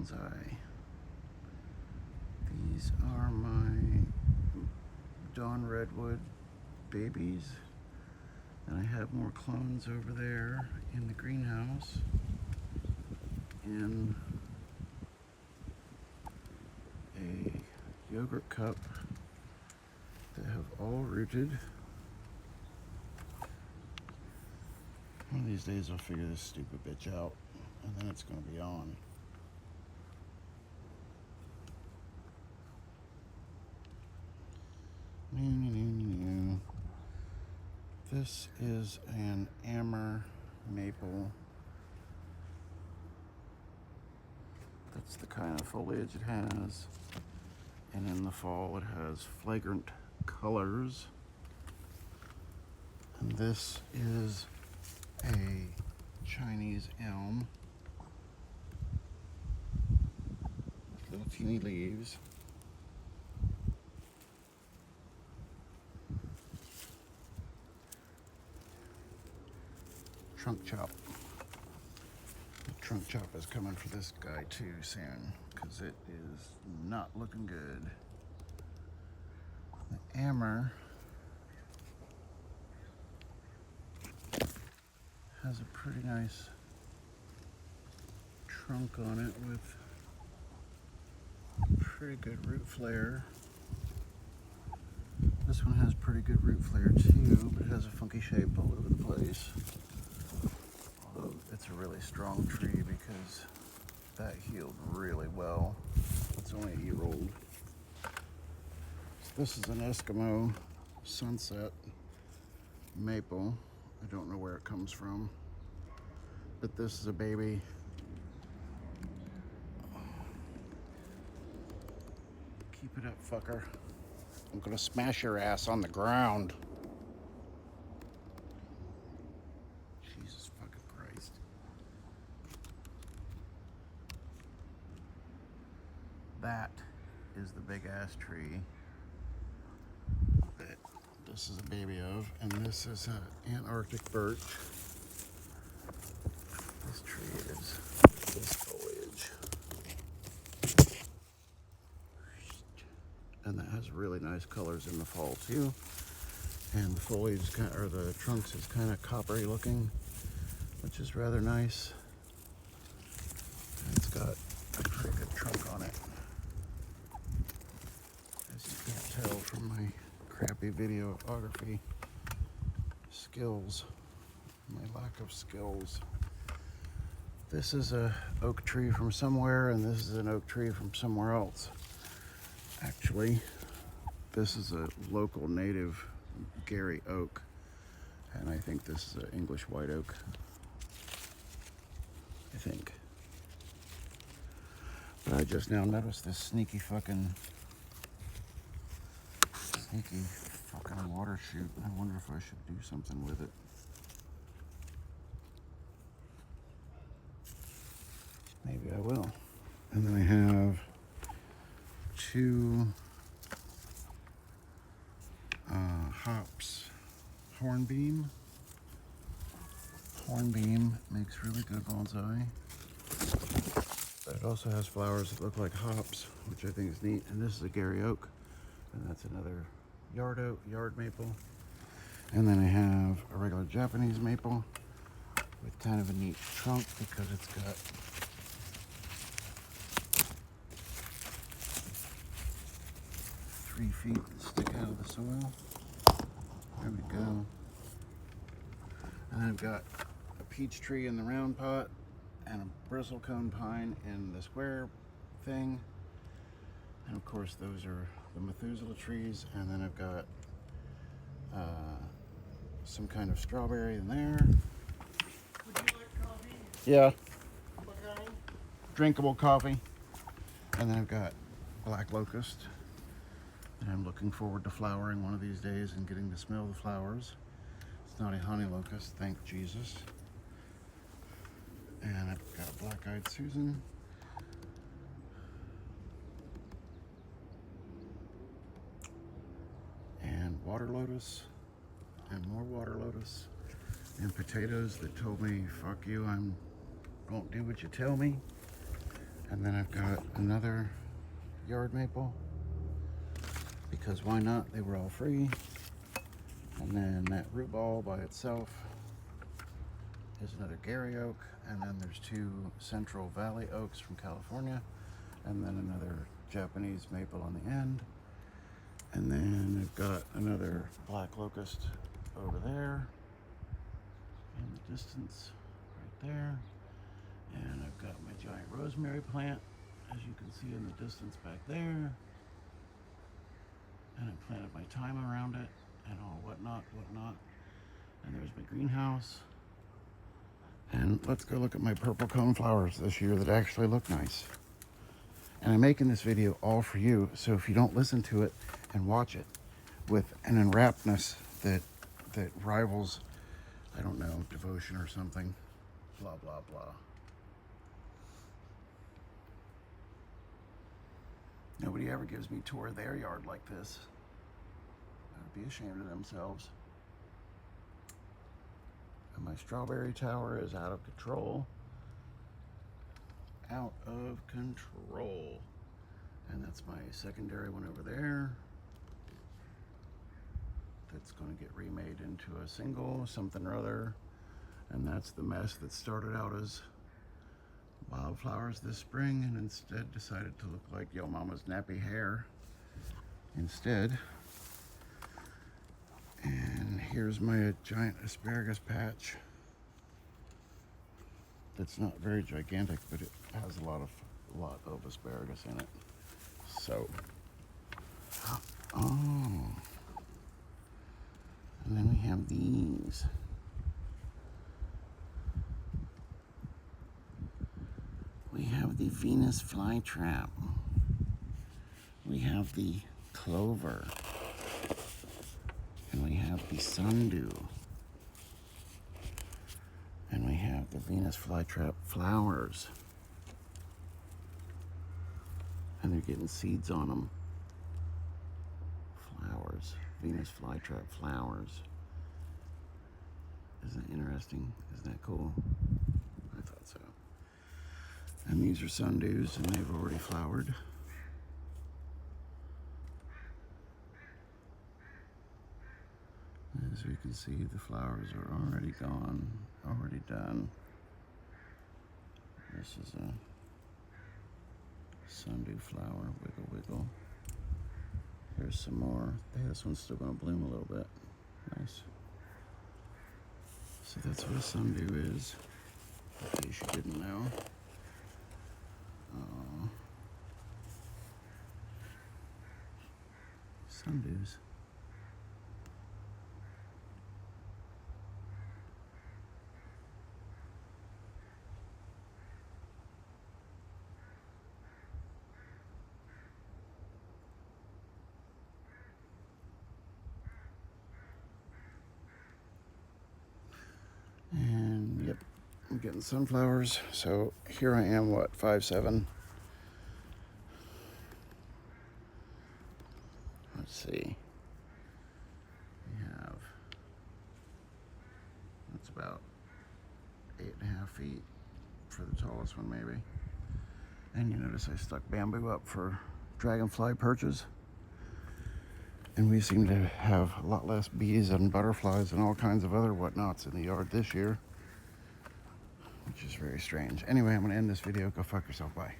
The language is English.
bonsai. These are my Dawn Redwood babies. And I have more clones over there in the greenhouse in a yogurt cup that have all rooted. One of these days I'll figure this stupid bitch out, and then it's going to be on. This is an Amur maple. That's the kind of foliage it has. And in the fall it has flagrant colors. And this is a Chinese elm with little teeny leaves. Trunk chop. The trunk chop is coming for this guy too soon, because it is not looking good. The Amur has a pretty nice trunk on it with pretty good root flare. This one has pretty good root flare too, but it has a funky shape all over the place. Although it's a really strong tree because that healed really well. It's only a year old. So this is an Eskimo sunset maple. I don't know where it comes from, but this is a baby. Keep it up, fucker. I'm gonna smash your ass on the ground. Jesus fucking Christ. That is the big ass tree that this is a baby of, and this is an Antarctic birch. This tree is this foliage. And that has really nice colors in the fall too. And the foliage, or the trunks, is kind of coppery looking, which is rather nice. And it's got a pretty good trunk on it, as you can't tell from my crappy videography skills, my lack of skills. This is a oak tree from somewhere, and this is an oak tree from somewhere else. Actually, this is a local native Gary oak, and I think this is an English white oak. I think. But I just now noticed this sneaky fucking water shoot. I wonder if I should do something with it. Maybe I will. And then I have two hops. Hornbeam. Hornbeam makes really good bonsai. But it also has flowers that look like hops, which I think is neat. And this is a Gary oak, and that's another yard maple. And then I have a regular Japanese maple with kind of a neat trunk because it's got .3 feet that stick out of the soil. There we go. And I've got a peach tree in the round pot and a bristlecone pine in the square thing. And of course those are the Methuselah trees. And then I've got some kind of strawberry in there. Would you like coffee? Yeah, What kind? drinkable coffee. And then I've got black locust. And I'm looking forward to flowering one of these days and getting to smell the flowers. It's not a honey locust, thank Jesus. And I've got a black-eyed Susan. And water lotus. And more water lotus. And potatoes that told me, fuck you, I won't do what you tell me. And then I've got another yard maple, because why not? They were all free. And then that root ball by itself is another Gary oak. And then there's two Central Valley oaks from California. And then another Japanese maple on the end. And then I've got another black locust over there in the distance right there. And I've got my giant rosemary plant, as you can see in the distance back there. And I planted my thyme around it and all whatnot. And there's my greenhouse. And let's go look at my purple cone flowers this year that actually look nice. And I'm making this video all for you, so if you don't listen to it and watch it with an enraptness that rivals, I don't know, devotion or something, blah, blah, blah. Nobody ever gives me a tour of their yard like this. They would be ashamed of themselves. And my strawberry tower is out of control. Out of control. And that's my secondary one over there. That's going to get remade into a single, something or other. And that's the mess that started out as wildflowers this spring and instead decided to look like Yo Mama's nappy hair instead. And here's my giant asparagus patch. That's not very gigantic, but it has a lot of asparagus in it. So, oh, and then we have these. We have the Venus flytrap. We have the clover. And we have the sundew. And we have the Venus flytrap flowers. And they're getting seeds on them. Flowers. Venus flytrap flowers. Isn't that interesting? Isn't that cool? I thought so. And these are sundews, and they've already flowered. As you can see, the flowers are already gone, already done. This is a sundew flower, wiggle wiggle. Here's some more. Hey, this one's still gonna bloom a little bit. Nice. So that's what a sundew is, in case you didn't know. Sundews. And yep, I'm getting sunflowers. So here I am, what, 5'7"? Let's see. We have, that's about 8.5 feet for the tallest one, maybe. And you notice I stuck bamboo up for dragonfly perches. And we seem to have a lot less bees and butterflies and all kinds of other whatnots in the yard this year, which is very strange. Anyway, I'm going to end this video. Go fuck yourself. Bye.